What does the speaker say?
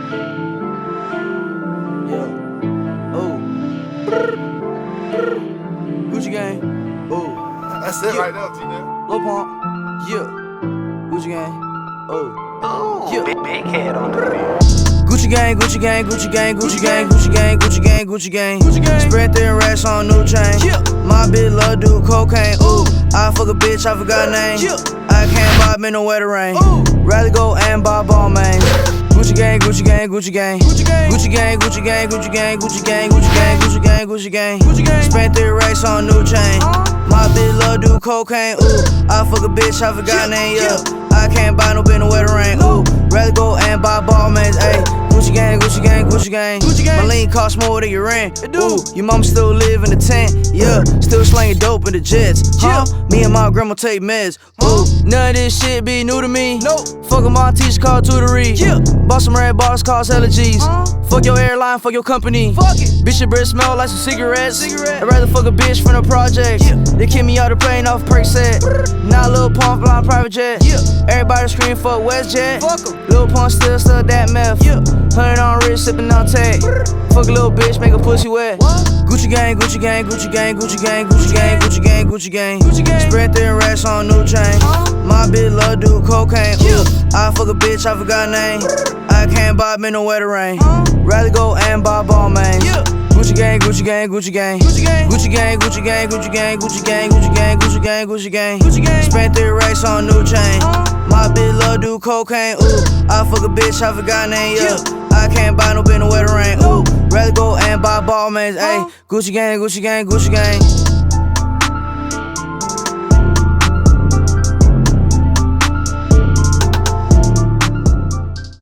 Yeah. Oh. Gucci gang. Oh. That's it right there, T-Nell. Lil Pump. Yeah. Gucci gang. Oh. Yeah. Big head on the beat. Gucci gang, Gucci gang, Gucci gang, Gucci gang, Gucci gang, Gucci gang, Gucci gang. Spread thin racks on new chain. My bitch love do cocaine. Ooh, I fuck a bitch, I forgot name. I can't buy me no wetter rain. Rather go and buy ball man. Gucci gang, Gucci gang, Gucci gang, Gucci gang, Gucci gang, Gucci gang, Gucci gang, Gucci gang, Gucci gang, Gucci gang, Gucci gang. Spent 3 racks on new chain. My bitch love do cocaine. Ooh, I fuck a bitch, I forgot name. Yeah, I can't buy no bitch no wetter rain. Ooh, rather go and buy ball mans. Ayy, Gucci gang, Gucci gang, Gucci gang. My lean cost more than your rent. Ooh, your mama still live in the tent. Yeah, still slanging dope in the jets. Huh? Me and my grandma take meds. Ooh, none of this shit be new to me. Fuck with my teacher called tutory. Bought some red bottles, cost hella G's. Fuck your airline, fuck your company. Bitch, your breath smell like some cigarettes. I'd rather fuck a bitch from the projects. They kick me out the plane off perk set. Now Lil Pump flying private jet. Everybody scream fuck WestJet. Lil Pump still stuck that meth. 100 on wrist, sippin' on tech. Fuck a little bitch, make a pussy wet. Gucci gang, Gucci gang, Gucci gang, Gucci gang, Gucci gang, Gucci gang, Gucci gang. Spread thin racks on new chain. My bitch love do cocaine. Ooh, I fuck a bitch, I forgot name. I can't buy me no wetter rain. Rather go and buy ball man. Gucci gang, Gucci gang, Gucci gang, Gucci gang, Gucci gang, Gucci gang, Gucci gang, Gucci gang, Gucci gang, Gucci gang, Gucci gang, Gucci gang. Spent 3 racks on new chain. My bitch love do cocaine. Ooh, I fuck a bitch, I forgot name. Yeah, I can't buy no bitch no wetter rain. Ooh, rather go and buy ball mans. Ayy, Gucci gang, Gucci gang, Gucci gang.